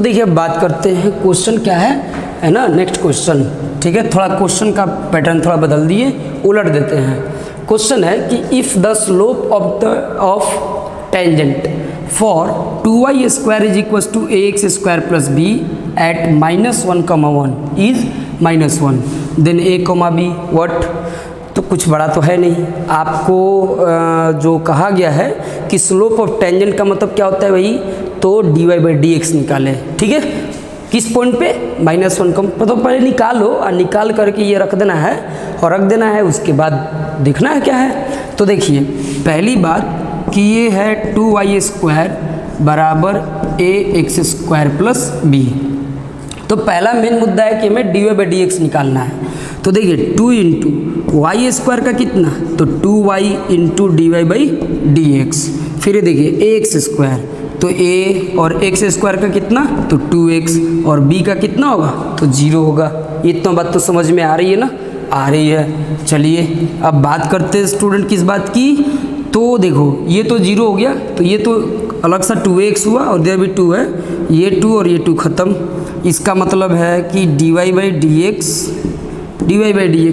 देखिए अब बात करते हैं क्वेश्चन क्या है ना, नेक्स्ट क्वेश्चन। ठीक है, थोड़ा क्वेश्चन का पैटर्न थोड़ा बदल दिए, उलट देते हैं। क्वेश्चन है कि if the slope of tangent for 2y square is equal to ax square plus b at -1, is -1, then a, b what. तो कुछ बड़ा तो है नहीं, आपको जो कहा गया है कि स्लोप ऑफ टेंजेंट का मतलब क्या होता है भाई, तो dy/dx निकाले। ठीक है, किस पॉइंट पे, -1 का मतलब पहले निकालो और निकाल करके ये रख देना है और रख देना है, उसके बाद देखना है क्या है। तो देखिए पहली बात कि ये है 2y स्क्वायर बराबर ax स्क्वायर प्लस b। तो पहला मेन मुद्दा है कि हमें dy/dx निकालना है। तो देखिए 2 इंटू वाई स्क्वायर का कितना, तो 2y इंटू dy/dx। फिर देखिए ax स्क्वायर, तो a और x स्क्वायर का कितना, तो 2x, और b का कितना होगा, तो 0 होगा। इतना बात तो समझ में आ रही है ना, आ रही है। चलिए अब बात करते हैं स्टूडेंट किस बात की, तो देखो ये तो 0 हो गया, तो ये तो अलग सा 2x हुआ और इधर भी 2 है, ये 2 और ये 2 ख़त्म। इसका मतलब है कि dy/dx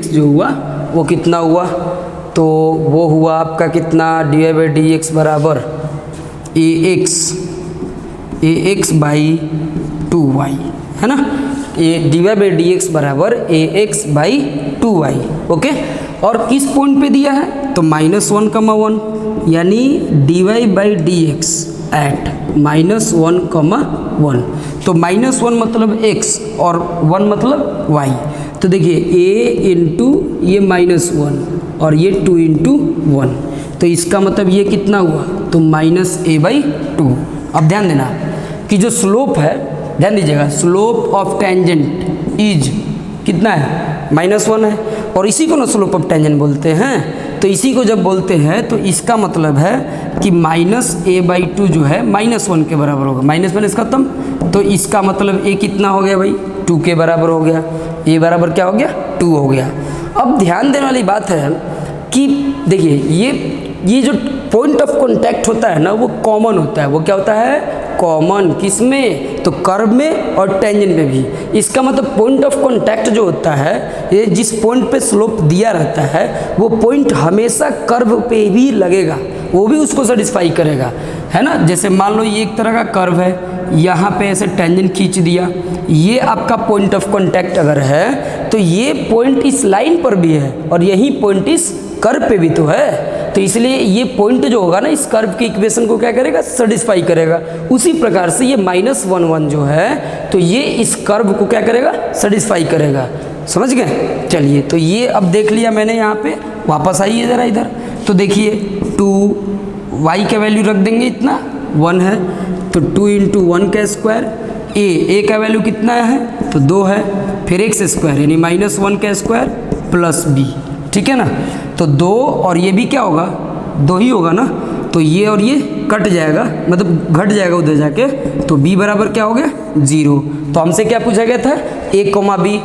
जो हुआ वो कितना हुआ, तो वो हुआ आपका कितना, dy/dx बराबर ax/2y, है ना। dy/dx बराबर ax/2y, ओके। और किस पॉइंट पे दिया है, तो -1, यानी dy/dx एट -1, तो -1 मतलब x और 1 मतलब y। तो देखिए a इंटू ये -1 और ये 2 इंटू 1, तो इसका मतलब ये कितना हुआ, तो -a/2। अब ध्यान देना कि जो स्लोप है, ध्यान दीजिएगा, स्लोप ऑफ टेंजेंट इज कितना है, -1 है, और इसी को ना स्लोप ऑफ टेंजेंट बोलते हैं। तो इसी को जब बोलते हैं तो इसका मतलब है कि -a/2 जो है -1 के बराबर होगा, -1 खत्म, तो इसका मतलब a कितना हो गया भाई, 2 के बराबर हो गया, a बराबर क्या हो गया, 2 हो गया। अब ध्यान देने वाली बात है कि देखिए ये जो पॉइंट ऑफ कांटेक्ट होता है ना, वो कॉमन होता है। वो क्या होता है, कॉमन, किसमें, तो कर्व में और टेंजेंट में भी। इसका मतलब पॉइंट ऑफ कांटेक्ट जो होता है, ये जिस पॉइंट पे स्लोप दिया रहता है, वो पॉइंट हमेशा कर्व पे भी लगेगा, वो भी उसको सेटिस्फाई करेगा, है ना। जैसे मान लो ये एक तरह का कर्व है, यहाँ पे ऐसे टेंजेंट खींच दिया, ये आपका पॉइंट ऑफ कांटेक्ट अगर है, तो ये पॉइंट इस लाइन पर भी है और यही पॉइंट इस कर्व पे भी तो है। तो इसलिए ये पॉइंट जो होगा ना, इस कर्व की इक्वेशन को क्या करेगा, सेटिस्फाई करेगा। उसी प्रकार से ये -1 जो है, तो ये इस कर्व को क्या करेगा, सेटिस्फाई करेगा। समझ गए। चलिए तो ये अब देख लिया मैंने, यहाँ पे वापस आइए ज़रा इधर। तो देखिए 2y का वैल्यू रख देंगे, इतना 1 है, तो 2 इंटू 1 का स्क्वायर, a का वैल्यू कितना है, तो 2 है, फिर x स्क्वायर यानी -1 का स्क्वायर प्लस b। ठीक है ना। तो 2 और ये भी क्या होगा, 2 ही होगा ना, तो ये और ये कट जाएगा, मतलब घट जाएगा उधर जाके, तो b बराबर क्या हो गया, 0। तो हमसे क्या पूछा गया था, a, b,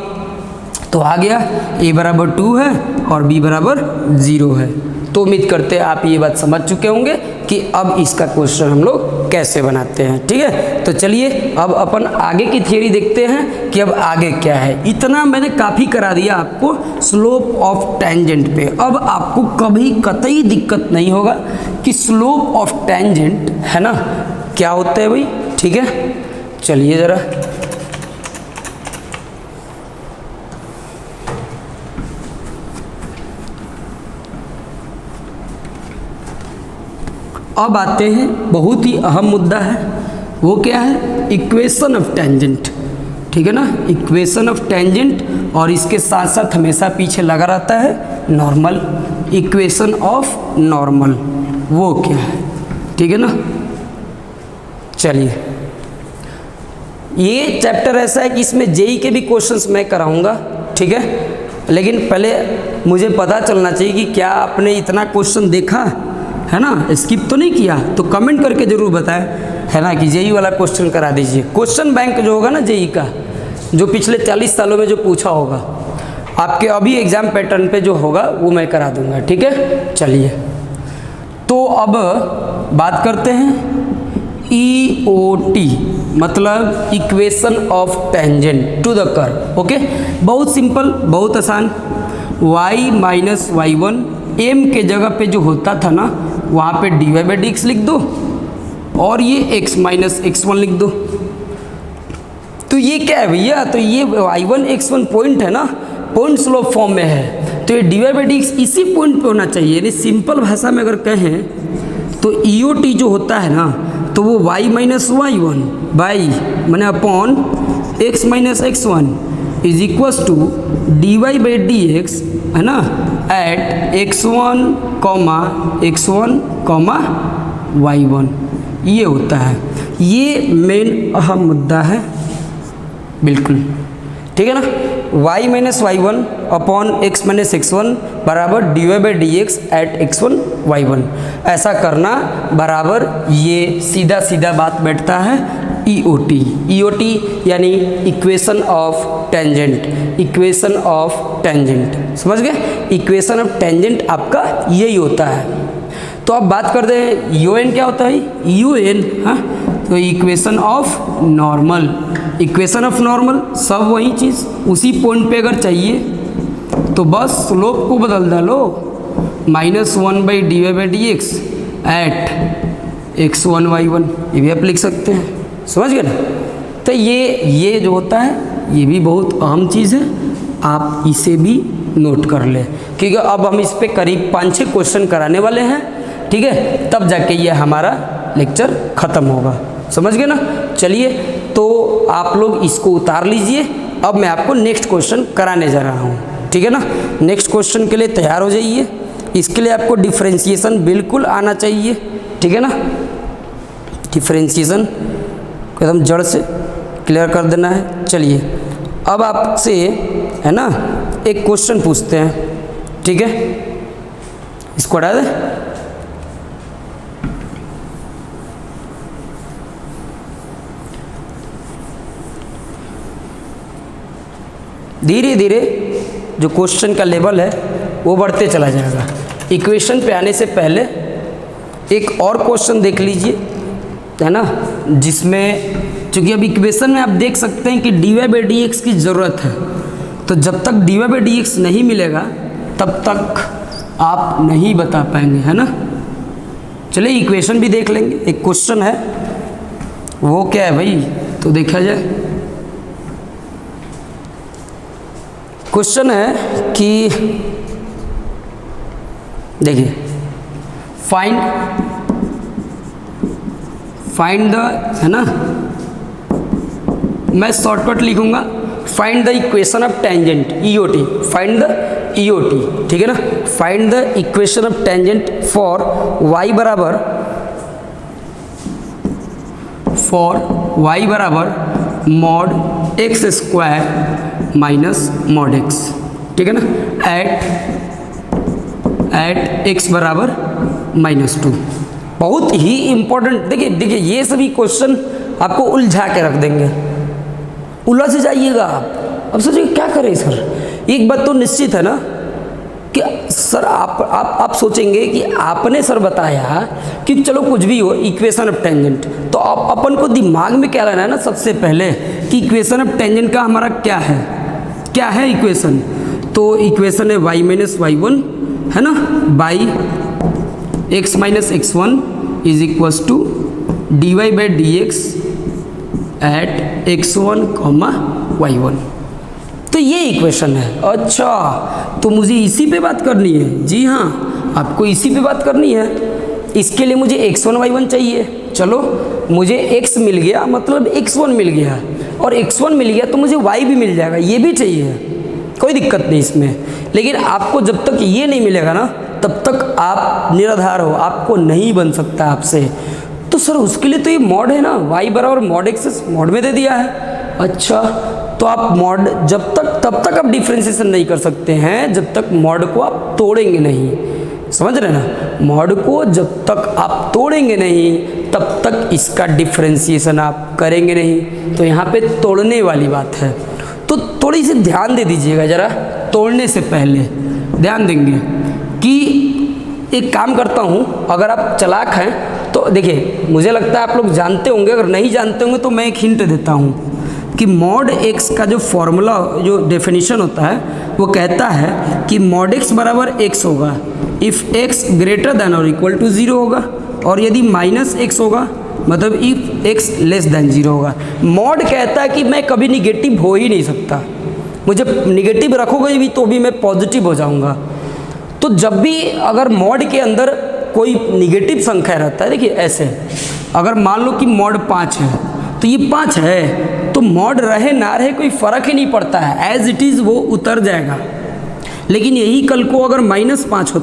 तो आ गया a बराबर 2 है और b बराबर 0 है। तो उम्मीद करते हैं आप ये बात समझ चुके होंगे कि अब इसका क्वेश्चन हम लोग कैसे बनाते हैं। ठीक है, तो चलिए अब अपन आगे की थियरी देखते हैं कि अब आगे क्या है। इतना मैंने काफ़ी करा दिया आपको स्लोप ऑफ टेंजेंट पे। अब आपको कभी कतई दिक्कत नहीं होगा कि स्लोप ऑफ टेंजेंट है ना क्या होता है भाई। ठीक है, चलिए ज़रा अब आते हैं, बहुत ही अहम मुद्दा है, वो क्या है, इक्वेशन ऑफ टेंजेंट। ठीक है ना, इक्वेशन ऑफ टेंजेंट, और इसके साथ साथ हमेशा पीछे लगा रहता है नॉर्मल, इक्वेशन ऑफ नॉर्मल, वो क्या है। ठीक है ना। चलिए ये चैप्टर ऐसा है कि इसमें जेई के भी क्वेश्चंस मैं कराऊंगा। ठीक है, लेकिन पहले मुझे पता चलना चाहिए कि क्या आपने इतना क्वेश्चन देखा है ना, स्किप तो नहीं किया, तो कमेंट करके ज़रूर बताएं, है ना, कि जेई वाला क्वेश्चन करा दीजिए। क्वेश्चन बैंक जो होगा ना जेई का, जो पिछले 40 सालों में जो पूछा होगा, आपके अभी एग्ज़ाम पैटर्न पे जो होगा वो मैं करा दूंगा। ठीक है, चलिए तो अब बात करते हैं EOT मतलब equation of tangent to the curve. Okay, बहुत सिंपल, बहुत आसान। y minus Y one, m के जगह पे जो होता था ना वहाँ पे dy बाई डी एक्स लिख दो और ये x माइनस एक्स वन लिख दो। तो ये क्या है भैया, तो ये y1 x1 पॉइंट है ना, पॉइंट स्लोप फॉर्म में है, तो ये dy बाई डी एक्स इसी पॉइंट पे होना चाहिए। यानी सिंपल भाषा में अगर कहें तो EOT जो होता है ना तो वो y minus Y one by मैंने upon x minus x one is equals to dy by D X है ना एट x1 कॉमा y1, ये होता है। ये मेन अहम मुद्दा है, बिल्कुल ठीक है ना। y minus Y one upon x minus x one बराबर dy by D x at x1 y1, ऐसा करना बराबर ये सीधा सीधा बात बैठता है EOT यानी equation of tangent, equation of tangent, समझ गए। इक्वेशन ऑफ टेंजेंट आपका यही होता है। तो अब बात करते हैं UN क्या होता है, UN, हाँ, तो equation of normal, equation of normal सब वही चीज़, उसी पॉइंट पे अगर चाहिए तो बस स्लोप को बदल डालो, minus one by d y by D x at x1 y1, ये भी आप लिख सकते हैं, समझ गए ना। तो ये जो होता है ये भी बहुत अहम चीज़ है, आप इसे भी नोट कर ले, क्योंकि अब हम इस पे करीब 5-6 क्वेश्चन कराने वाले हैं, ठीक है, तब जाके ये हमारा लेक्चर ख़त्म होगा, समझ गए ना। चलिए तो आप लोग इसको उतार लीजिए, अब मैं आपको नेक्स्ट क्वेश्चन कराने जा रहा हूँ, ठीक है ना। नेक्स्ट क्वेश्चन के लिए तैयार हो जाइए। इसके लिए आपको डिफ्रेंशिएशन बिल्कुल आना चाहिए, ठीक है ना। डिफ्रेंशिएशन एकदम जड़ से क्लियर कर देना है। चलिए अब आपसे है ना एक क्वेश्चन पूछते हैं, ठीक है, इसको हटा दे। धीरे धीरे जो क्वेश्चन का लेवल है वो बढ़ते चला जाएगा। इक्वेशन पे आने से पहले एक और क्वेश्चन देख लीजिए, है ना, जिसमें चूँकि अब इक्वेशन में आप देख सकते हैं कि dy बाई डी एक्स की ज़रूरत है, तो जब तक dy बाई डी एक्स नहीं मिलेगा तब तक आप नहीं बता पाएंगे, है ना। चलिए इक्वेशन भी देख लेंगे। एक क्वेश्चन है, वो क्या है भाई, तो देखा जाए। क्वेश्चन है कि देखिए फाइंड द, है ना, मैं शॉर्टकट लिखूंगा, find the equation of tangent EOT, find the EOT, ठीक है ना। Find the equation of tangent for y बराबर mod x square minus mod x, ठीक है ना, एट x बराबर -2। बहुत ही इम्पोर्टेंट, देखिए ये सभी क्वेश्चन आपको उलझा के रख देंगे, उलझ जाइएगा आप। अब सोचिए क्या करें सर। एक बात तो निश्चित है ना कि सर आप सोचेंगे कि आपने सर बताया कि चलो कुछ भी हो इक्वेशन ऑफ टेंजेंट, तो आप अपन को दिमाग में क्या रहना है ना सबसे पहले कि इक्वेशन ऑफ टेंजेंट का हमारा क्या है इक्वेशन। तो इक्वेशन है y माइनस वाई वन, है ना, by x minus x one is equals to dy by D x at x1 comma y1। तो ये इक्वेशन है। अच्छा, तो मुझे इसी पे बात करनी है। जी हाँ, आपको इसी पे बात करनी है। इसके लिए मुझे x1 y1 चाहिए। चलो मुझे x मिल गया, मतलब x1 मिल गया, और x1 मिल गया तो मुझे y भी मिल जाएगा, ये भी चाहिए, कोई दिक्कत नहीं इसमें। लेकिन आपको जब तक ये नहीं मिलेगा ना तब तक आप निराधार हो, आपको नहीं बन सकता आपसे। तो सर उसके लिए तो ये मॉड है ना, y बराबर मॉड एक्स मॉड में दे दिया है। अच्छा, तो आप मॉड तब तक आप डिफ्रेंशिएशन नहीं कर सकते हैं जब तक मॉड को आप तोड़ेंगे नहीं, समझ रहे ना। मॉड को जब तक आप तोड़ेंगे नहीं तब तक इसका डिफ्रेंशिएशन आप करेंगे नहीं। तो यहाँ पे तोड़ने वाली बात है, तो थोड़ी सी ध्यान दे दीजिएगा ज़रा। तोड़ने से पहले ध्यान देंगे कि एक काम करता हूँ, अगर आप चालाक हैं तो देखिए मुझे लगता है आप लोग जानते होंगे, अगर नहीं जानते होंगे तो मैं एक हिंट देता हूँ कि मॉड एक्स का जो फॉर्मूला, जो डेफिनेशन होता है, वो कहता है कि मॉड एक्स बराबर एक्स होगा इफ़ एक्स ग्रेटर देन और इक्वल टू 0 होगा, और यदि माइनस एक्स होगा मतलब इफ़ एक्स लेस देन 0 होगा। मॉड कहता है कि मैं कभी निगेटिव हो ही नहीं सकता, मुझे निगेटिव रखोगे भी तो भी मैं पॉजिटिव हो जाऊंगा। तो जब भी अगर मॉड के अंदर कोई निगेटिव संख्या रहता है, देखिए ऐसे अगर मान लो कि मॉड 5 है तो ये 5 है, तो मॉड रहे ना रहे कोई फ़र्क ही नहीं पड़ता है, एज इट इज़ वो उतर जाएगा। लेकिन यही कल को अगर -5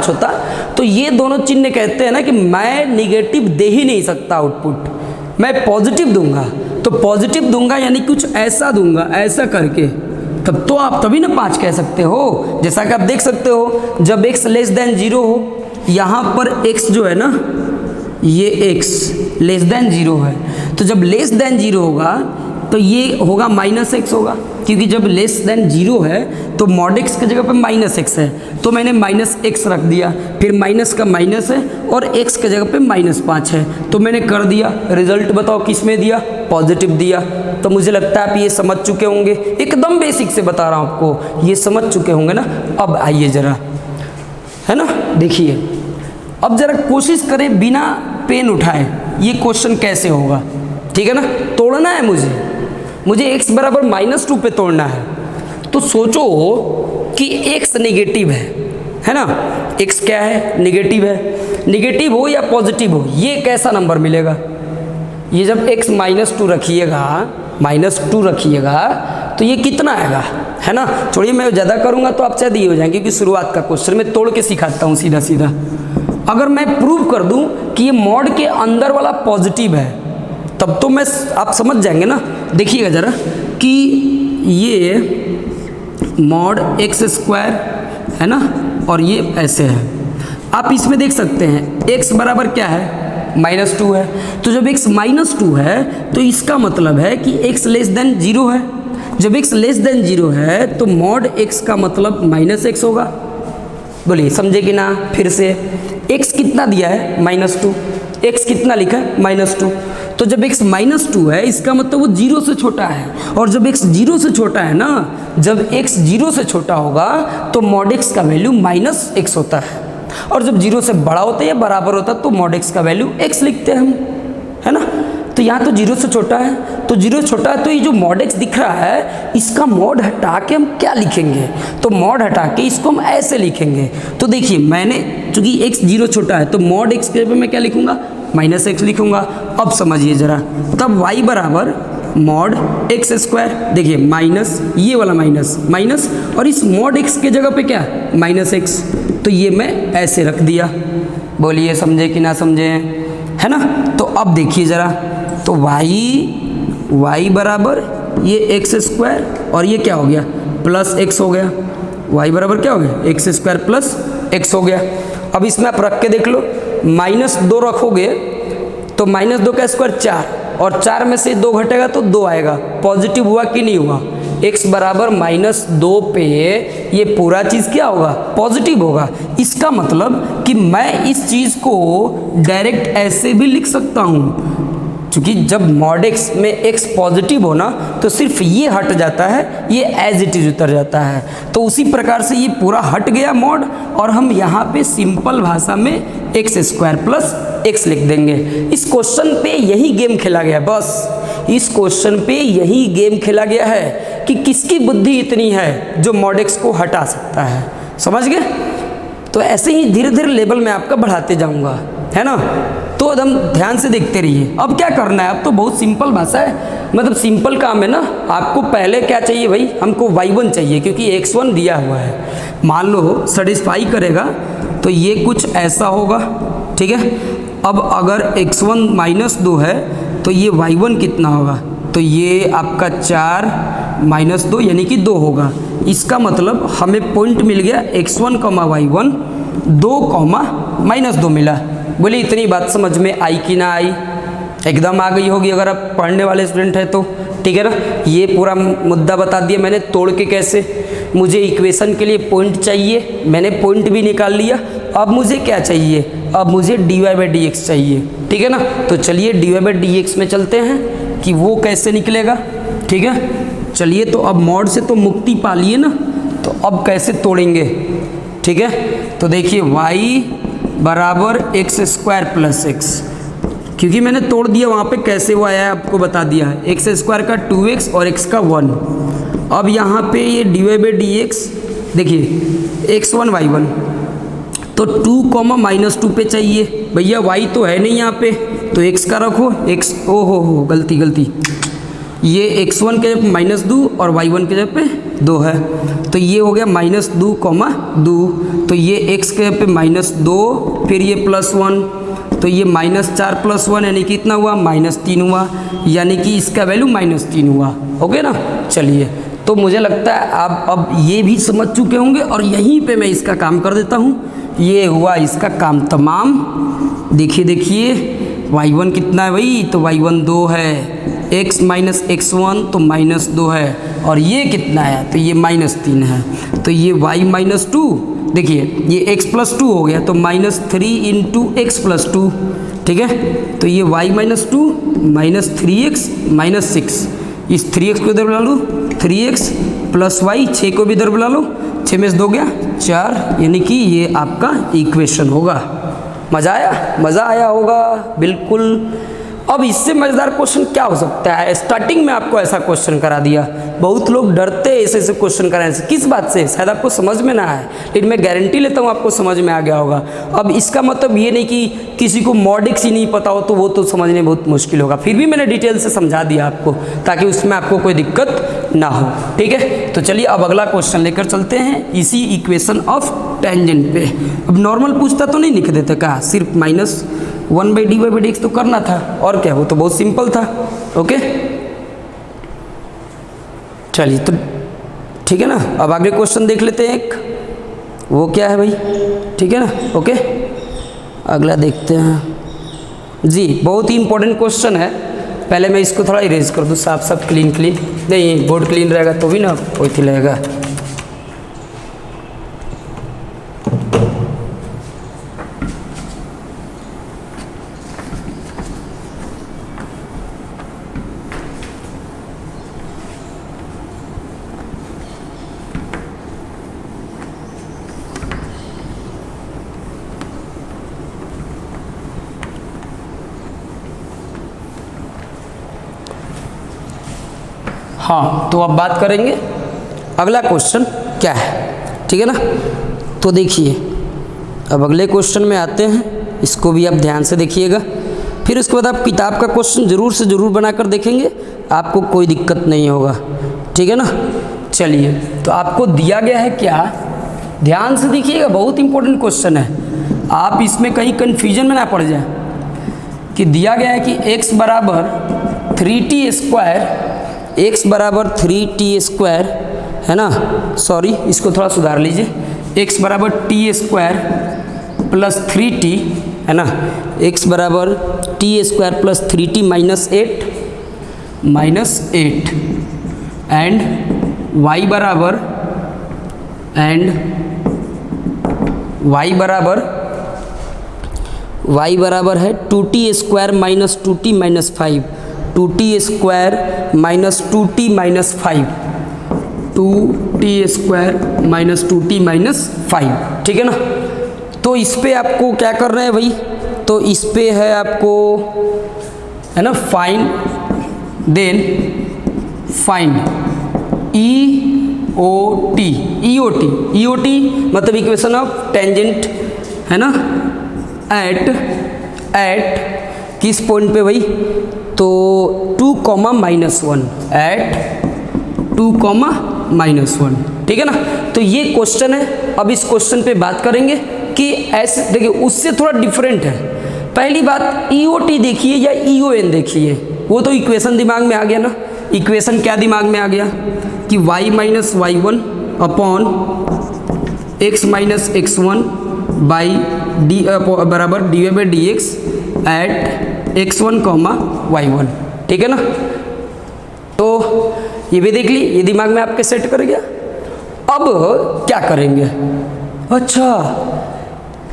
होता तो ये दोनों चिन्ह कहते हैं ना कि मैं निगेटिव दे ही नहीं सकता आउटपुट, मैं पॉजिटिव दूंगा। तो पॉजिटिव दूंगा यानी कुछ ऐसा दूंगा, ऐसा करके, तब तो आप तभी ना 5 कह सकते हो। जैसा कि आप देख सकते हो जब x लेस देन 0 हो, यहाँ पर x जो है ना, ये x लेस देन 0 है, तो जब लेस देन 0 होगा तो ये होगा -x होगा, क्योंकि जब लेस देन 0 है तो मॉड x की जगह पे -x है, तो मैंने -x रख दिया, फिर माइनस का माइनस है और x की जगह पे -5 है, तो मैंने कर दिया। रिजल्ट बताओ किस में दिया, पॉजिटिव दिया। तो मुझे लगता है आप ये समझ चुके होंगे, एकदम बेसिक से बता रहा हूँ आपको, ये समझ चुके होंगे ना। अब आइए ज़रा, है ना, देखिए अब ज़रा कोशिश करें बिना पेन उठाए ये क्वेश्चन कैसे होगा, ठीक है ना। तोड़ना है मुझे x बराबर -2 पे तोड़ना है। तो सोचो कि x निगेटिव है ना, x क्या है, निगेटिव है। निगेटिव हो या पॉजिटिव हो, ये कैसा नंबर मिलेगा, ये जब x -2 रखिएगा तो ये कितना आएगा, है ना। छोड़िए मैं ज़्यादा करूँगा तो आप शायद ये हो जाएंगे, क्योंकि शुरुआत का क्वेश्चन मैं तोड़ के सिखाता हूँ सीधा सीधा। अगर मैं प्रूव कर दूँ कि ये मॉड के अंदर वाला पॉजिटिव है, तब तो मैं, आप समझ जाएंगे ना। देखिएगा ज़रा कि ये मॉड x² है ना, और ये ऐसे है। आप इसमें देख सकते हैं x बराबर क्या है, -2 है। तो जब x -2 है तो इसका मतलब है कि x लेस देन 0 है। जब x लेस देन 0 है तो मॉड x का मतलब -x होगा। बोलिए समझे कि ना। फिर से x कितना दिया है, -2, x कितना लिखा है, -2। तो जब x -2 है इसका मतलब वो 0 से छोटा है, और जब x 0 से छोटा है ना, जब x 0 से छोटा होगा तो मॉड x का वैल्यू -x होता है, और जब 0 से बड़ा होता है या बराबर होता है तो मॉड x का वैल्यू x लिखते हैं हम, है ना। तो यहाँ तो 0 से छोटा है, तो 0 छोटा है, तो ये जो मॉड x दिख रहा है इसका मॉड हटा के हम क्या लिखेंगे, तो मॉड हटा के इसको हम ऐसे लिखेंगे। तो देखिए मैंने, चूंकि x 0 छोटा है तो मॉड x के पे मैं क्या लिखूंगा, -x लिखूंगा। अब समझिए ज़रा, तब y बराबर मॉड x², देखिए माइनस, ये वाला माइनस, और इस मॉड x के जगह पे क्या, -x, तो ये मैं ऐसे रख दिया। बोलिए समझे कि ना समझे, है ना। तो अब देखिए ज़रा, तो y बराबर ये x² और ये क्या हो गया, +x हो गया। y बराबर क्या हो गया, x² + x हो गया। अब इसमें आप रख के देख लो, -2 रखोगे तो -2 का स्क्वायर 4, और 4 में से 2 घटेगा तो 2 आएगा। पॉजिटिव हुआ कि नहीं हुआ, x बराबर -2 पे ये पूरा चीज़ क्या होगा, पॉजिटिव होगा। इसका मतलब कि मैं इस चीज़ को डायरेक्ट ऐसे भी लिख सकता हूँ, क्योंकि जब मॉड x में x पॉजिटिव हो ना तो सिर्फ ये हट जाता है, ये एज इट इज उतर जाता है। तो उसी प्रकार से ये पूरा हट गया मॉड, और हम यहाँ पे सिंपल भाषा में x² + x लिख देंगे। इस क्वेश्चन पे यही गेम खेला गया, बस इस क्वेश्चन पे यही गेम खेला गया है कि किसकी बुद्धि इतनी है जो मॉड x को हटा सकता है। समझ गए। तो ऐसे ही धीरे धीरे लेवल में आपका बढ़ाते जाऊँगा, है ना। तो एकदम ध्यान से देखते रहिए। अब क्या करना है, अब तो बहुत सिंपल भाषा है, मतलब सिंपल काम है ना। आपको पहले क्या चाहिए भाई, हमको y1 चाहिए, क्योंकि x1 दिया हुआ है। मान लो सेटिस्फाई करेगा तो ये कुछ ऐसा होगा, ठीक है। अब अगर x1 -2 है तो ये y1 कितना होगा, तो ये आपका 4 -2 यानी कि 2 होगा। इसका मतलब हमें पॉइंट मिल गया x1, y1 2, -2 मिला। बोले इतनी बात समझ में आई कि ना आई, एकदम आ गई होगी अगर आप पढ़ने वाले स्टूडेंट हैं तो, ठीक है ना। ये पूरा मुद्दा बता दिया मैंने तोड़ के कैसे। मुझे इक्वेशन के लिए पॉइंट चाहिए, मैंने पॉइंट भी निकाल लिया। अब मुझे क्या चाहिए, अब मुझे dy/dx चाहिए, ठीक है ना। तो चलिए dy/dx में चलते हैं कि वो कैसे निकलेगा, ठीक है। चलिए तो अब मॉड से तो मुक्ति पा लिए ना, तो अब कैसे तोड़ेंगे, ठीक है। तो देखिए y बराबर x² + x, क्योंकि मैंने तोड़ दिया वहाँ पे, कैसे वो आया है आपको बता दिया है, x² का 2x और x का 1। अब यहाँ पे ये dy/dx देखिए x1 y1, तो 2, -2 पे चाहिए भैया, y तो है नहीं यहाँ पे, तो x का रखो, x ओ हो गलती, ये x1 के जगह -2 और y1 के जगह पे 2 है, तो ये हो गया -2, 2, तो ये x के जगह पे -2, फिर ये +1, तो ये -4 + 1 यानी कि कितना हुआ, -3 हुआ, यानी कि इसका वैल्यू -3 हुआ, ओके ना। चलिए तो मुझे लगता है आप अब ये भी समझ चुके होंगे, और यहीं पे मैं इसका काम कर देता हूँ। ये हुआ इसका काम तमाम। देखिए y1 कितना है भाई, तो y1 2 है, x - x1 तो -2 है, और ये कितना है, तो ये -3 है, तो ये y - 2, देखिए ये x + 2 हो गया, तो -3 × x + 2, ठीक है। तो ये y - 2 -3x -6, इस 3x को इधर बुला लो, 3x + y, 6 को भी इधर बुला लो, 6 में से 2 गया 4, यानी कि ये आपका इक्वेशन होगा। मज़ा आया होगा बिल्कुल। अब इससे मज़ेदार क्वेश्चन क्या हो सकता है, स्टार्टिंग में आपको ऐसा क्वेश्चन करा दिया। बहुत लोग डरते हैं ऐसे क्वेश्चन कराने से, किस बात से, शायद आपको समझ में ना आए, लेकिन मैं गारंटी लेता हूँ आपको समझ में आ गया होगा। अब इसका मतलब ये नहीं कि किसी को मॉडिक्स ही नहीं पता हो तो वो तो समझने बहुत मुश्किल होगा, फिर भी मैंने डिटेल से समझा दिया आपको, ताकि उसमें आपको कोई दिक्कत ना हो, ठीक है। तो चलिए अब अगला क्वेश्चन लेकर चलते हैं इसी इक्वेशन ऑफ टेंजेंट पे। अब नॉर्मल पूछता तो नहीं लिख देते का, सिर्फ -1/dy/dx तो करना था, और क्या, वो तो बहुत सिंपल था, ओके। चलिए तो ठीक है ना, अब आगे क्वेश्चन देख लेते हैं एक, वो क्या है भाई, ठीक है ना, ओके। अगला देखते हैं जी, बहुत ही इंपॉर्टेंट क्वेश्चन है। पहले मैं इसको थोड़ा इरेज कर दूँ, साफ क्लीन, नहीं बोर्ड क्लीन रहेगा तो भी ना वही रहेगा। हाँ, तो अब बात करेंगे अगला क्वेश्चन क्या है, ठीक है ना। तो देखिए अब अगले क्वेश्चन में आते हैं, इसको भी आप ध्यान से देखिएगा, फिर उसके बाद आप किताब का क्वेश्चन ज़रूर से ज़रूर बनाकर देखेंगे, आपको कोई दिक्कत नहीं होगा, ठीक है ना। चलिए तो आपको दिया गया है क्या, ध्यान से देखिएगा, बहुत इंपॉर्टेंट क्वेश्चन है, आप इसमें कहीं कन्फ्यूजन में ना पड़ जाए। कि दिया गया है कि x बराबर 3t² है ना, सॉरी इसको थोड़ा सुधार लीजिए, x बराबर t² + 3t है ना, x बराबर t² + 3t -8 एंड y बराबर है 2t² - 2t - 5, 2t² - 2t - 5, 2t² - 2t - 5, ठीक है ना। तो इस पे आपको क्या करना है भाई, तो इस पे है आपको, है ना, फाइंड EOT मतलब इक्वेशन ऑफ टेंजेंट, है ना, एट किस पॉइंट पे भाई, तो 2, -1 एट 2, -1, ठीक है ना। तो ये क्वेश्चन है। अब इस क्वेश्चन पे बात करेंगे कि ऐसे देखिए, उससे थोड़ा डिफरेंट है। पहली बात EOT देखिए या EON देखिए, वो तो इक्वेशन दिमाग में आ गया ना। इक्वेशन क्या दिमाग में आ गया कि y - y1 upon x - x1 by D बराबर dy/dx एट x1, y1, ठीक है ना। तो ये भी देख ली, ये दिमाग में आपके सेट कर गया। अब क्या करेंगे, अच्छा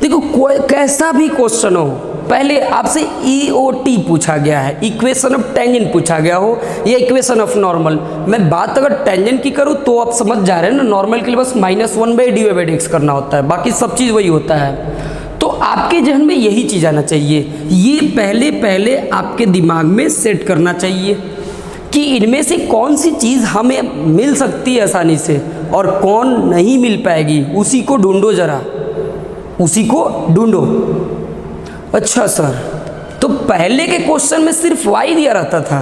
देखो कोई कैसा भी क्वेश्चन हो, पहले आपसे EOT पूछा गया है, इक्वेशन ऑफ टेंजेंट पूछा गया हो, या इक्वेशन ऑफ नॉर्मल। मैं बात अगर टेंजेंट की करूँ तो आप समझ जा रहे हैं ना, नॉर्मल के लिए बस -1/dy/dx करना होता है, बाकी सब चीज़ वही होता है। तो आपके जहन में यही चीज़ आना चाहिए, ये पहले आपके दिमाग में सेट करना चाहिए कि इनमें से कौन सी चीज़ हमें मिल सकती है आसानी से और कौन नहीं मिल पाएगी, उसी को ढूंढो जरा, उसी को ढूंढो। अच्छा सर, तो पहले के क्वेश्चन में सिर्फ y दिया रहता था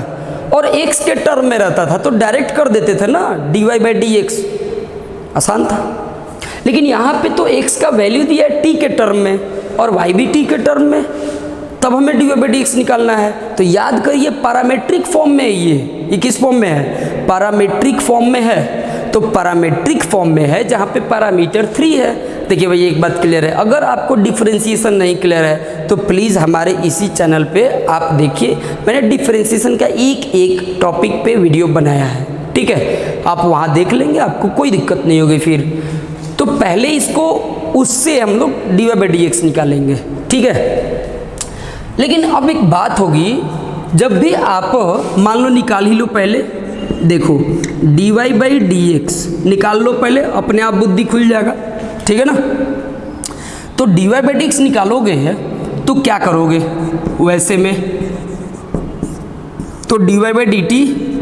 और x के टर्म में रहता था, तो डायरेक्ट कर देते थे ना, dy/dx, आसान था। लेकिन यहाँ पे तो x का वैल्यू दिया है t के टर्म में और y भी t के टर्म में, तब हमें dy/dx निकालना है। तो याद करिए पैरामीट्रिक फॉर्म में है, ये किस फॉर्म में है, पैरामीट्रिक फॉर्म में है। तो पैरामीट्रिक फॉर्म में है जहाँ पे पैरामीटर 3 है। देखिए भाई एक बात क्लियर है, अगर आपको डिफरेंशिएशन नहीं क्लियर है तो प्लीज़ हमारे इसी चैनल पे आप देखिए, मैंने डिफरेंशिएशन का एक टॉपिक पे वीडियो बनाया है, ठीक है, आप वहाँ देख लेंगे, आपको कोई दिक्कत नहीं होगी। फिर तो पहले इसको उससे हम लोग dy/dx निकालेंगे, ठीक है। लेकिन अब एक बात होगी, जब भी आप मान लो निकाल ही लो, पहले देखो dy/dx निकाल लो पहले, अपने आप बुद्धि खुल जाएगा, ठीक है ना। तो dy/dx निकालोगे तो क्या करोगे, वैसे में तो dy/dt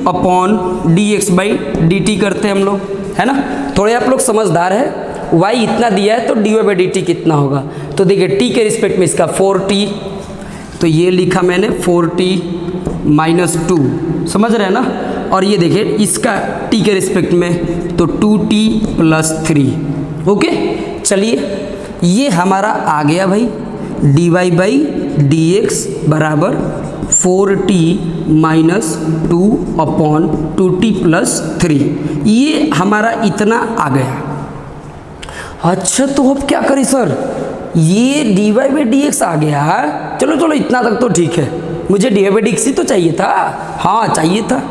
अपॉन dx/dt करते हैं हम लोग, है ना। थोड़े आप लोग समझदार है, y इतना दिया है तो dy/dt कितना होगा। तो देखिए t के रिस्पेक्ट में इसका 4t, तो ये लिखा मैंने 4t - 2, समझ रहे हैं ना। और ये देखिए इसका t के रिस्पेक्ट में तो 2t + 3। ओके, चलिए ये हमारा आ गया भाई, dy/dx बराबर 4t - 2 अपॉन 2t + 3, ये हमारा इतना आ गया। अच्छा तो अब क्या करें सर, ये dy/dx आ गया, चलो इतना तक तो ठीक है, मुझे dy/dx ही तो चाहिए था, हाँ चाहिए था।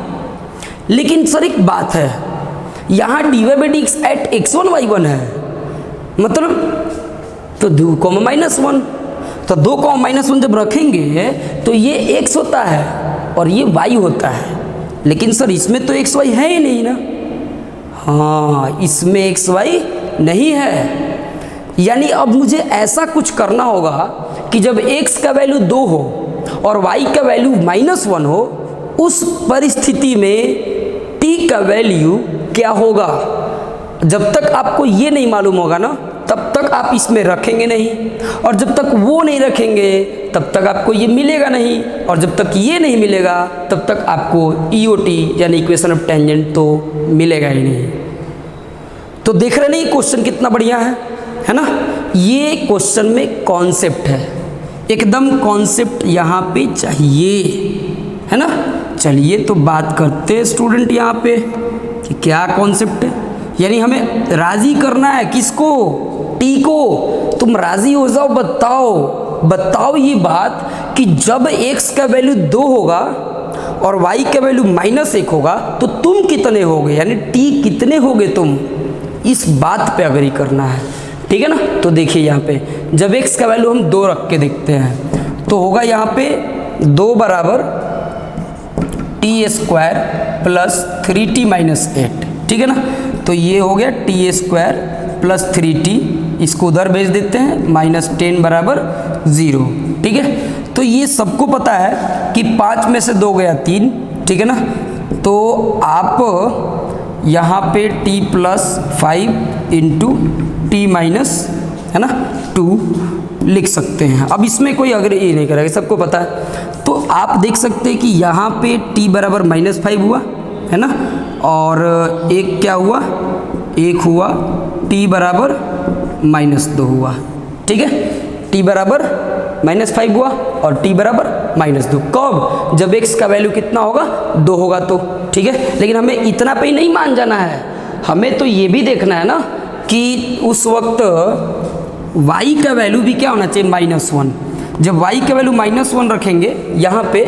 लेकिन सर एक बात है, यहाँ dy/dx एट x1 y1 है, मतलब तो 2, -1, तो 2, -1 जब रखेंगे तो ये x होता है और ये y होता है। लेकिन सर इसमें तो x y है ही नहीं ना, हाँ इसमें x y नहीं है। यानी अब मुझे ऐसा कुछ करना होगा कि जब x का वैल्यू 2 हो और y का वैल्यू -1 हो, उस परिस्थिति में t का वैल्यू क्या होगा। जब तक आपको ये नहीं मालूम होगा ना, तब तक आप इसमें रखेंगे नहीं, और जब तक वो नहीं रखेंगे तब तक आपको ये मिलेगा नहीं, और जब तक ये नहीं मिलेगा तब तक आपको EOT यानी इक्वेशन ऑफ टेंजेंट तो मिलेगा ही नहीं। तो देख रहे नहीं क्वेश्चन कितना बढ़िया है ना। ये क्वेश्चन में कॉन्सेप्ट है, एकदम कॉन्सेप्ट यहाँ पे चाहिए, है ना। चलिए तो बात करते हैं स्टूडेंट यहाँ पे कि क्या कॉन्सेप्ट है। यानी हमें राज़ी करना है किसको, टी को। तुम राज़ी हो जाओ, बताओ ये बात कि जब x का वैल्यू 2 होगा और y का वैल्यू -1 होगा तो तुम कितने होगे, यानी t कितने होगे तुम, इस बात पे अग्री करना है, ठीक है ना। तो देखिए यहाँ पे जब x का वैल्यू हम 2 रख के देखते हैं तो होगा यहाँ पे 2 बराबर t² + 3t - 8, ठीक है ना। तो ये हो गया t² + 3t, इसको उधर भेज देते हैं, -10 बराबर 0, ठीक है। तो ये सबको पता है कि 5 में से 2 गया 3, ठीक है ना। तो आप यहाँ पे t + 5 × t - है ना 2 लिख सकते हैं। अब इसमें कोई अग्री ही नहीं करेगा, सबको पता है। तो आप देख सकते हैं कि यहाँ पे t बराबर -5 हुआ, है ना, और एक क्या हुआ, एक हुआ t बराबर -2 हुआ, ठीक है। t बराबर -5 हुआ और t बराबर -2, कब, जब x का वैल्यू कितना होगा, 2 होगा तो, ठीक है। लेकिन हमें इतना पे ही नहीं मान जाना है, हमें तो ये भी देखना है ना कि उस वक्त y का वैल्यू भी क्या होना चाहिए, -1। जब y का वैल्यू -1 रखेंगे यहाँ पे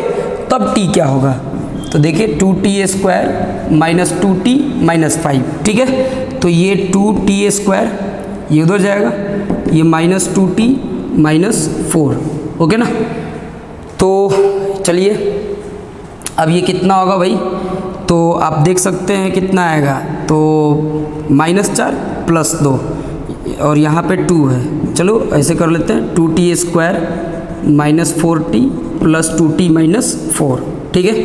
तब t क्या होगा। तो देखिए 2t² - 2t - 5, ठीक है। तो ये 2t² ये उधर जाएगा, ये -2t -4, ओके ना। तो चलिए अब ये कितना होगा भाई, तो आप देख सकते हैं कितना आएगा, तो -4 + 2 और यहाँ पे 2 है, चलो ऐसे कर लेते हैं 2t² -4t + 2t -4, ठीक है।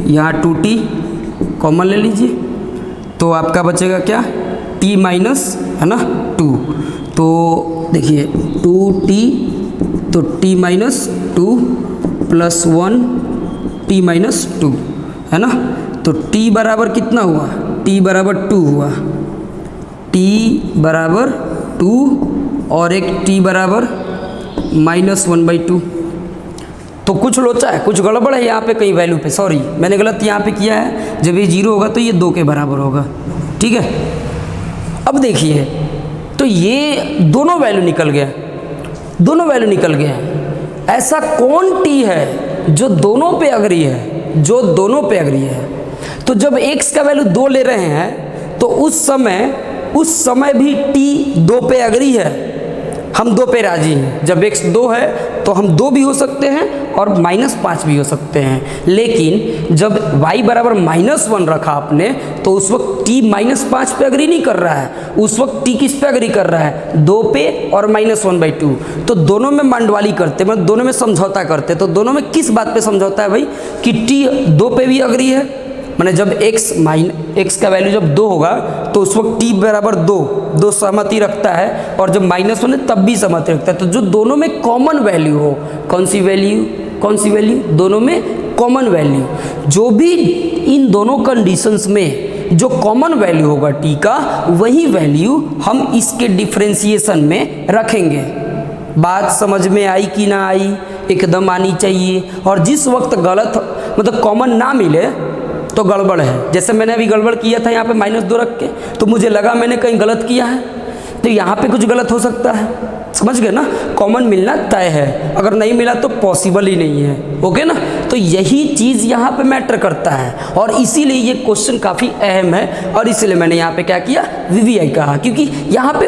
यहाँ 2t कॉमन ले लीजिए, तो आपका बचेगा क्या, t माइनस है ना 2, तो देखिए 2t, तो t -2 + 1t -2 है ना, तो t बराबर कितना हुआ, t बराबर 2 हुआ, t बराबर 2 और एक t बराबर -1/2। तो कुछ लोचा है, कुछ गड़बड़ है यहाँ पे कहीं वैल्यू पे, सॉरी मैंने गलत यहाँ पे किया है। जब ये 0 होगा तो ये 2 के बराबर होगा, ठीक है। अब देखिए तो ये दोनों वैल्यू निकल गया, दोनों वैल्यू निकल गया। ऐसा कौन t है जो दोनों पे अग्री है, जो दोनों पे अग्री है। तो जब x का वैल्यू 2 ले रहे हैं तो उस समय भी t 2 पे अग्री है, हम 2 पे राजी हैं। जब x 2 है तो हम 2 भी हो सकते हैं और -5 भी हो सकते हैं, लेकिन जब y बराबर -1 रखा आपने तो उस वक्त t -5 पे अग्री नहीं कर रहा है, उस वक्त t किस पे अग्री कर रहा है, 2 पे और -1/2। तो दोनों में मंडवाली करते, मतलब दोनों में समझौता करते, तो दोनों में किस बात पे समझौता है भाई, कि t 2 पे भी अग्री है, मैंने जब x का वैल्यू जब 2 होगा तो उस वक्त t बराबर 2 सहमति रखता है, और जब -1 है तब भी सहमति रखता है। तो जो दोनों में कॉमन वैल्यू हो, कौन सी वैल्यू, दोनों में कॉमन वैल्यू, जो भी इन दोनों कंडीशंस में जो कॉमन वैल्यू होगा t का, वही वैल्यू हम इसके डिफरेंशिएशन में रखेंगे। बात समझ में आई कि ना आई, एकदम आनी चाहिए। और जिस वक्त गलत मतलब कॉमन ना मिले तो गड़बड़ है, जैसे मैंने अभी गड़बड़ किया था यहाँ पे -2 रख के, तो मुझे लगा मैंने कहीं गलत किया है, तो यहाँ पे कुछ गलत हो सकता है, समझ गए ना। कॉमन मिलना तय है, अगर नहीं मिला तो पॉसिबल ही नहीं है, ओके ना। तो यही चीज़ यहाँ पे मैटर करता है, और इसीलिए ये क्वेश्चन काफ़ी अहम है, और इसीलिए मैंने यहाँ पे क्या किया, VVI कहा, क्योंकि यहाँ पे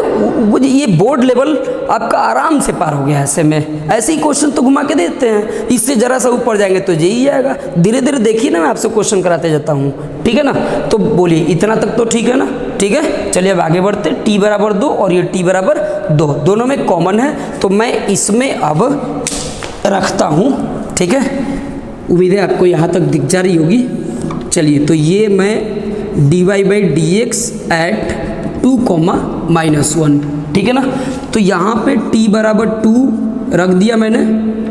ये बोर्ड लेवल आपका आराम से पार हो गया। ऐसे में ऐसे ही क्वेश्चन तो घुमा के देते हैं, इससे ज़रा सा ऊपर जाएंगे तो यही आएगा। धीरे धीरे देखिए ना, मैं आपसे क्वेश्चन कराते जाता हूँ, ठीक है ना। तो बोलिए इतना तक तो ठीक है ना, ठीक है। चलिए अब आगे बढ़ते, t बराबर 2 और ये t बराबर 2, दोनों में कॉमन है, तो मैं इसमें अब रखता हूँ, ठीक है। उम्मीद है आपको यहाँ तक दिख जा रही होगी। चलिए तो ये मैं dy/dx @ 2, -1, ठीक है ना। तो यहाँ पे t बराबर 2 रख दिया मैंने,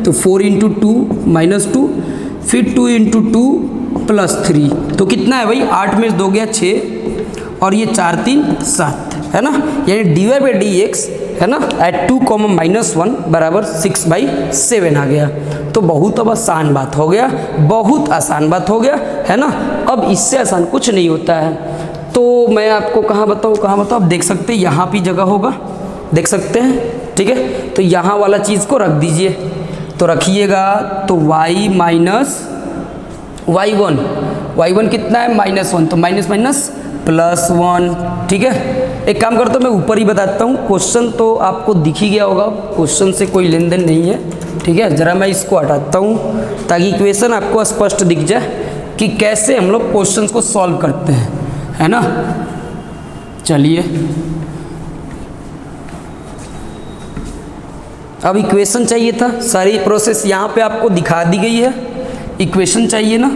तो 4 × 2 -2, फिर 2 × 2 + 3, तो कितना है भाई, 8 में 2 गया 6, और ये 4 3 7 है ना, यानी dy/dx है ना @ 2, -1 बराबर 6/7 आ गया। तो बहुत अब आसान बात हो गया, बहुत आसान बात हो गया, है ना। अब इससे आसान कुछ नहीं होता है। तो मैं आपको कहाँ बताऊँ, आप देख सकते हैं यहाँ भी जगह होगा, देख सकते हैं, ठीक है। तो यहाँ वाला चीज़ को रख दीजिए, तो रखिएगा, तो y - y1 कितना है, -1, तो -1, ठीक है। एक काम करता हूँ, मैं ऊपर ही बताता हूँ, क्वेश्चन तो आपको दिख ही गया होगा, क्वेश्चन से कोई लेन देन नहीं है, ठीक है। ज़रा मैं इसको हटाता हूँ ताकि इक्वेशन आपको स्पष्ट दिख जाए कि कैसे हम लोग क्वेश्चन को सॉल्व करते हैं, है ना। चलिए अब इक्वेशन चाहिए था, सारी प्रोसेस यहाँ पे आपको दिखा दी गई है। इक्वेशन चाहिए ना,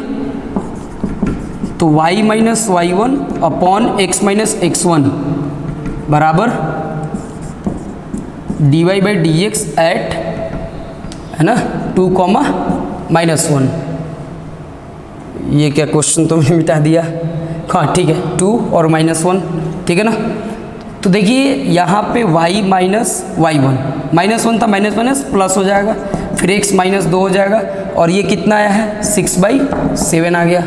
तो y - y1 upon x - x1 बराबर dy/dx @ है ना 2, -1। ये क्या क्वेश्चन तो मैंने मिटा दिया, हाँ ठीक है, 2 और -1, ठीक है ना। तो देखिए यहाँ पे y - y1, -1 था, माइनस प्लस हो जाएगा, फिर x -2 हो जाएगा, और ये कितना आया है, 6/7 आ गया।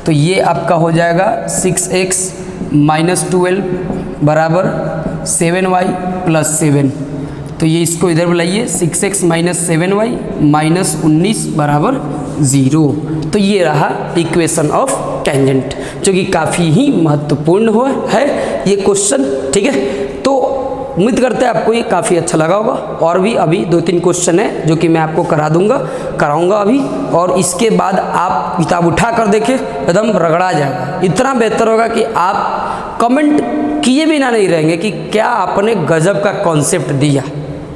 तो ये आपका हो जाएगा 6x - 12 बराबर 7y + 7। तो ये इसको इधर बुलाइए, 6x - 7y - 19 बराबर 0। तो ये रहा इक्वेशन ऑफ टेंजेंट, जो कि काफ़ी ही महत्वपूर्ण है ये क्वेश्चन, ठीक है। तो उम्मीद करते हैं आपको ये काफ़ी अच्छा लगा होगा। और भी अभी 2-3 क्वेश्चन है जो कि मैं आपको कराऊंगा अभी, और इसके बाद आप किताब उठा कर देखें, एकदम रगड़ा जाएगा। इतना बेहतर होगा कि आप कमेंट किए बिना नहीं रहेंगे कि क्या आपने गजब का कॉन्सेप्ट दिया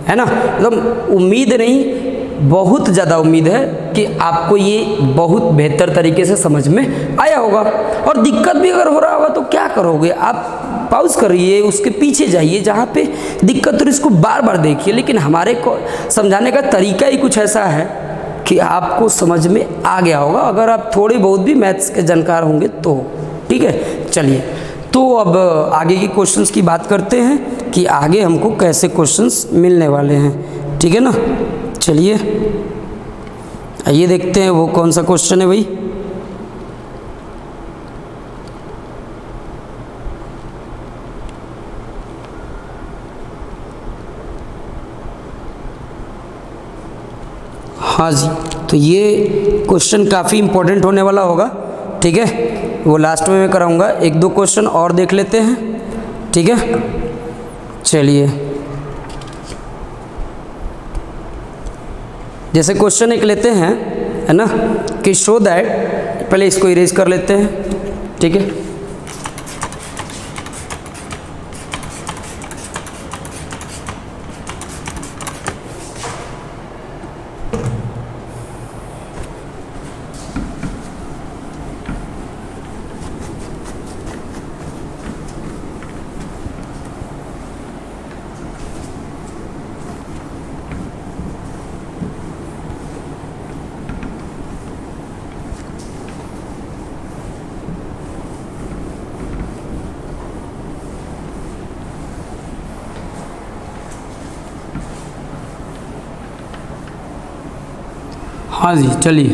है ना। एकदम उम्मीद नहीं, बहुत ज़्यादा उम्मीद है कि आपको ये बहुत बेहतर तरीके से समझ में आया होगा। और दिक्कत भी अगर हो रहा होगा तो क्या करोगे, आप पॉज करिए, उसके पीछे जाइए जहाँ पे दिक्कत हो, इसको बार बार देखिए। लेकिन हमारे को समझाने का तरीका ही कुछ ऐसा है कि आपको समझ में आ गया होगा, अगर आप थोड़ी बहुत भी मैथ्स के जानकार होंगे तो। ठीक है, चलिए तो अब आगे के क्वेश्चंस की बात करते हैं कि आगे हमको कैसे क्वेश्चंस मिलने वाले हैं। ठीक है ना, चलिए आइए देखते हैं वो कौन सा क्वेश्चन है भाई। हाँ जी, तो ये क्वेश्चन काफ़ी इम्पोर्टेंट होने वाला होगा। ठीक है, वो लास्ट में मैं कराऊंगा। 1-2 क्वेश्चन और देख लेते हैं। ठीक है, चलिए जैसे क्वेश्चन एक लेते हैं, है ना, कि शो दैट, पहले इसको इरेज कर लेते हैं। ठीक है, हाँ जी, चलिए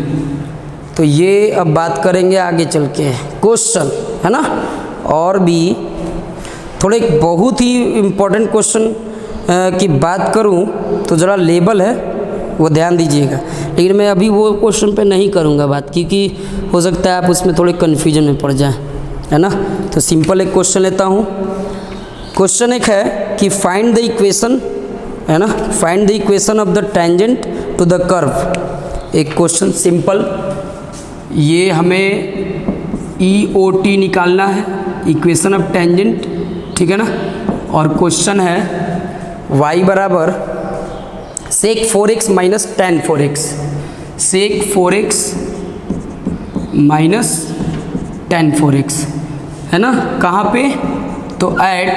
तो ये अब बात करेंगे आगे चल के क्वेश्चन, है ना। और भी थोड़े बहुत ही इम्पोर्टेंट क्वेश्चन की बात करूं तो ज़रा लेबल है वो ध्यान दीजिएगा। लेकिन मैं अभी वो क्वेश्चन पे नहीं करूंगा बात, क्योंकि हो सकता है आप उसमें थोड़े कन्फ्यूजन में पड़ जाएं, है ना। तो सिंपल एक क्वेश्चन लेता हूँ। क्वेश्चन एक है कि फाइंड द इक्वेशन, है ना, find the equation of the tangent to the curve. एक क्वेश्चन सिंपल, ये हमें EOT निकालना है, इक्वेशन ऑफ टेंजेंट। ठीक है ना, और क्वेश्चन है y बराबर sec 4x minus tan 4x, sec 4x minus tan 4x, है ना। कहाँ पे, तो एट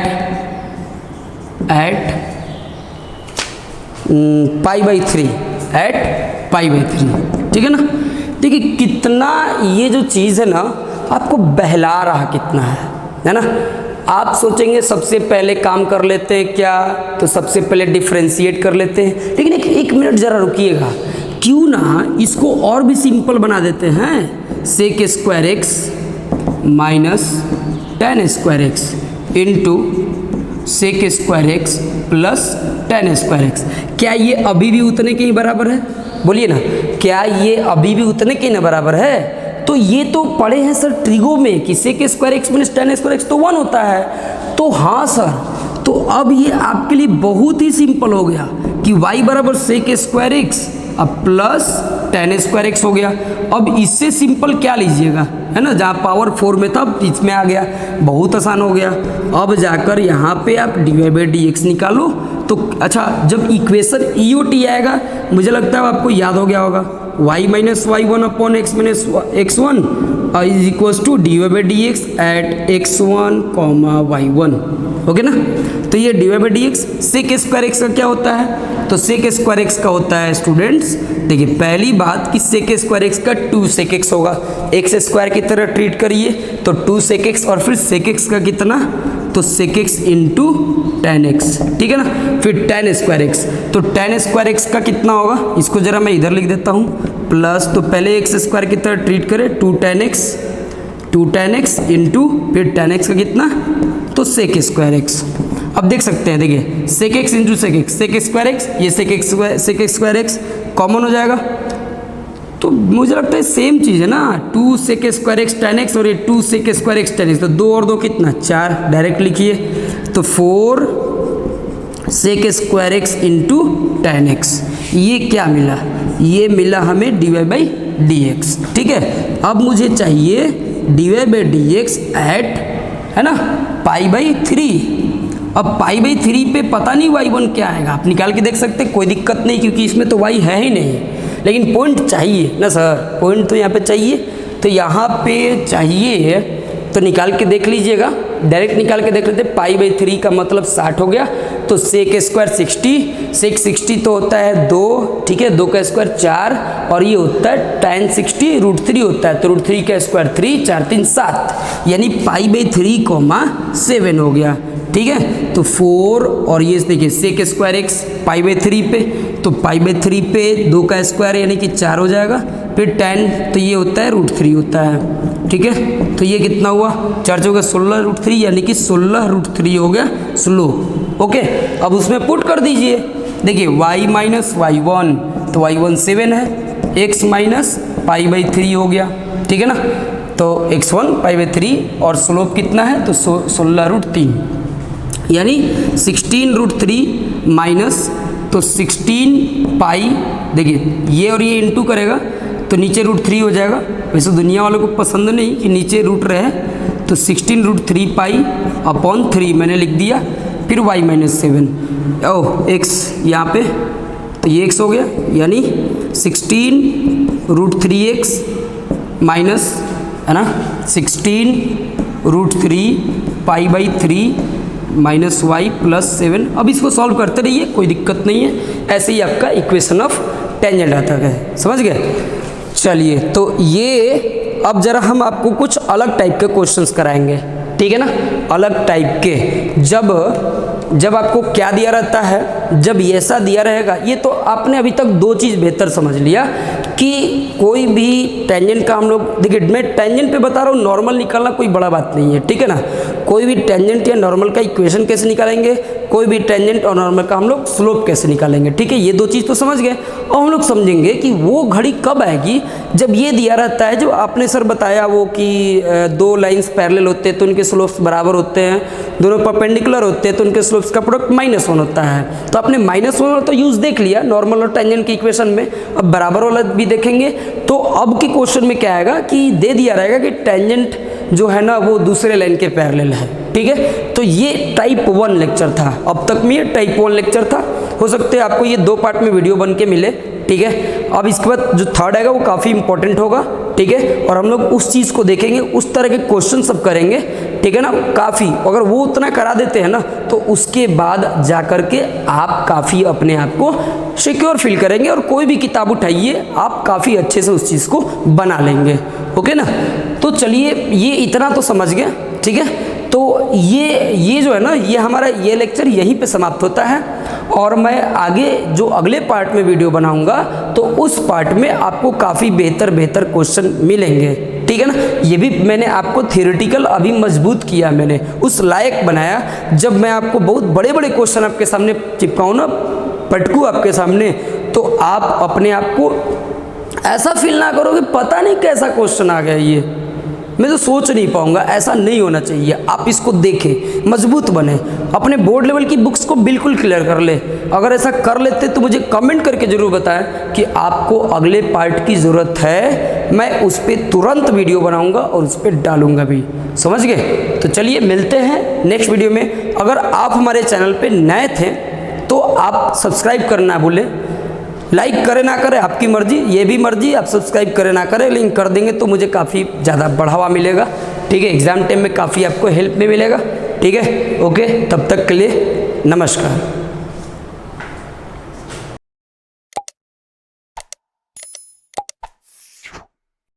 π/3, एट π/3। ठीक है ना। देखिए कितना ये जो चीज़ है ना आपको बहला रहा कितना है ना। आप सोचेंगे सबसे पहले काम कर लेते हैं क्या, तो सबसे पहले डिफ्रेंशिएट कर लेते हैं। लेकिन एक मिनट ज़रा रुकिएगा, क्यों ना इसको और भी सिंपल बना देते हैं। Sec square x minus tan square x into sec square x plus tan square x. क्या ये अभी भी उतने के ही बराबर है, बोलिए ना, क्या ये अभी भी उतने के ना बराबर है। तो ये तो पढ़े हैं सर ट्रिगो में कि sec square x minus tan square x तो 1 होता है। तो हाँ सर, तो अब ये आपके लिए बहुत ही सिंपल हो गया कि y बराबर सेक स्क्वायर एक्स अब प्लस tan स्क्वायर एक्स हो गया। अब इससे सिंपल क्या लीजिएगा, है ना, जहाँ पावर 4 में था इसमें आ गया, बहुत आसान हो गया। अब जाकर यहाँ पे आप dy/dx निकालो। तो अच्छा, जब इक्वेशन EOT आएगा मुझे लगता है आपको याद हो गया होगा, y minus y1 upon x minus x1 is equals to dy/dx at x1, y1। Okay ना। तो ये dy/dx सेक स्क्वायर एक्स का क्या होता है, तो सेक स्क्वायर एक्स का होता है स्टूडेंट्स, देखिए पहली बात कि सेक स्क्वायर एक्स का 2 सेक एक्स होगा, एक्स स्क्वायर की तरह ट्रीट करिए तो 2 सेक एक्स, और फिर सेक एक्स का कितना, तो sec x into tan x. ठीक है ना, फिर tan स्क्वायर एक्स, तो tan स्क्वायर एक्स का कितना होगा, इसको जरा मैं इधर लिख देता हूँ, प्लस तो पहले एक्स स्क्वायर की तरह ट्रीट करें 2 tan x इंटू फिर tan x का कितना, तो सेक स्क्वायर एक्स। अब देख सकते हैं, देखिए sec x into sec square x, ये सेक स्क्वायर एक्स कॉमन हो जाएगा। तो मुझे लगता है सेम चीज़ है ना, 2 sec square x tan x और ये 2 sec square x tan x, तो 2 और 2 कितना 4, डायरेक्ट लिखिए। तो 4 sec square x into tan x. ये क्या मिला, ये मिला हमें d y by D x. ठीक है, अब मुझे चाहिए d y by D x at, है ना, पाई बाई 3। अब पाई बाई 3 पे पता नहीं y1 क्या आएगा, आप निकाल के देख सकते, कोई दिक्कत नहीं, क्योंकि इसमें तो y है ही नहीं, लेकिन पॉइंट चाहिए ना सर, पॉइंट तो यहाँ पे चाहिए, तो यहाँ पे चाहिए तो निकाल के देख लीजिएगा, डायरेक्ट निकाल के देख लेते। पाई बाई 3 का मतलब 60 हो गया, तो सेक स्क्वायर 60, सेक 60 तो होता है 2, ठीक है, 2 का स्क्वायर 4, और ये होता है tan 60 √3 होता है, तो √3 का स्क्वायर 3, 4 3 7, यानी पाई बाई 3, 7 हो गया। ठीक है, तो 4 और ये देखिए sec square x pi by 3 पे, तो पाई बाई 3 पे 2 का स्क्वायर यानी कि 4 हो जाएगा, फिर 10 तो ये होता है √3 होता है। ठीक है, तो ये कितना हुआ, 4 हो गया 16 √3 यानी कि 16 √3 हो गया स्लोप। ओके, अब उसमें पुट कर दीजिए, देखिए y माइनस y1, तो y1 7 है, x माइनस पाई बाई 3 हो गया। ठीक है ना, तो x1 पाई बाई 3 और स्लोप कितना है, तो 16 √3 यानी 16 √3 माइनस, तो 16 पाई, देखिए ये और ये इंटू करेगा तो नीचे √3 हो जाएगा। वैसे दुनिया वालों को पसंद नहीं कि नीचे रूट रहे, तो 16 √3 पाई अपॉन 3 मैंने लिख दिया, फिर y माइनस 7 ओह x यहाँ पे, तो ये x हो गया, यानी 16 √3x माइनस, है ना, 16 √3 पाई बाई 3 माइनस y प्लस 7। अब इसको सॉल्व करते रहिए, कोई दिक्कत नहीं है, ऐसे ही आपका इक्वेशन ऑफ टेंजेंट आता है, समझ गए। चलिए, तो ये अब जरा हम आपको कुछ अलग टाइप के क्वेश्चंस कराएंगे, ठीक है ना, अलग टाइप के। जब आपको क्या दिया रहता है, जब ऐसा दिया रहेगा, ये तो आपने अभी तक 2 चीज़ बेहतर समझ लिया कि कोई भी टेंजेंट का हम लोग, देखिए मैं टेंजेंट पे बता रहा हूँ, नॉर्मल निकालना कोई बड़ा बात नहीं है, ठीक है ना। कोई भी टेंजेंट या नॉर्मल का इक्वेशन कैसे निकालेंगे, कोई भी टेंजेंट और नॉर्मल का हम लोग स्लोप कैसे निकालेंगे, ठीक है, ये 2 चीज़ तो समझ गए। और हम लोग समझेंगे कि वो घड़ी कब आएगी जब ये दिया रहता है, जो आपने सर बताया वो कि 2 लाइन्स पैरेलल होते हैं तो उनके स्लोप्स बराबर होते हैं, दोनों परपेंडिकुलर होते हैं तो उनके स्लोप्स का प्रोडक्ट -1 होता है। तो आपने -1 वाला तो यूज़ देख लिया नॉर्मल और टेंजेंट की इक्वेशन में, अब बराबर वाला भी देखेंगे। तो अब के क्वेश्चन में क्या आएगा कि दे दिया रहेगा कि टेंजेंट जो है ना वो दूसरे लाइन के पैरेलल है, ठीक है। तो ये टाइप 1 लेक्चर था, अब तक में ये टाइप 1 लेक्चर था। हो सकते हैं आपको ये 2 पार्ट में वीडियो बन के मिले, ठीक है। अब इसके बाद जो थर्ड आएगा वो काफ़ी इंपॉर्टेंट होगा, ठीक है, और हम लोग उस चीज़ को देखेंगे, उस तरह के क्वेश्चन सब करेंगे, ठीक है ना। काफ़ी अगर वो उतना करा देते हैं ना, तो उसके बाद जा कर के आप काफ़ी अपने आप को सिक्योर फील करेंगे, और कोई भी किताब उठाइए आप काफ़ी अच्छे से उस चीज़ को बना लेंगे, ओके ना। तो चलिए, ये इतना तो समझ गए, ठीक है। तो ये जो है ना, ये हमारा ये लेक्चर यहीं पे समाप्त होता है, और मैं आगे जो अगले पार्ट में वीडियो बनाऊंगा तो उस पार्ट में आपको काफ़ी बेहतर क्वेश्चन मिलेंगे, ठीक है ना। ये भी मैंने आपको थियोरेटिकल अभी मजबूत किया, मैंने उस लायक बनाया। जब मैं आपको बहुत बड़े क्वेश्चन आपके सामने चिपकाऊँ ना, पटकूँ आपके सामने, तो आप अपने आप को ऐसा फील ना करो कि पता नहीं कैसा क्वेश्चन आ गया, ये मैं तो सोच नहीं पाऊंगा, ऐसा नहीं होना चाहिए। आप इसको देखें, मजबूत बने, अपने बोर्ड लेवल की बुक्स को बिल्कुल क्लियर कर ले। अगर ऐसा कर लेते तो मुझे कमेंट करके ज़रूर बताएं कि आपको अगले पार्ट की ज़रूरत है, मैं उस पर तुरंत वीडियो बनाऊंगा और उस पर डालूंगा भी, समझ गए। तो चलिए मिलते हैं नेक्स्ट वीडियो में। अगर आप हमारे चैनल पर नए थे तो आप सब्सक्राइब करना भूलें, लाइक करें ना करें आपकी मर्जी, ये भी मर्जी, आप सब्सक्राइब करें ना करें, लेकिन कर देंगे तो मुझे काफ़ी ज़्यादा बढ़ावा मिलेगा, ठीक है। एग्ज़ाम टाइम में काफ़ी आपको हेल्प में मिलेगा, ठीक है। ओके, तब तक के लिए नमस्कार।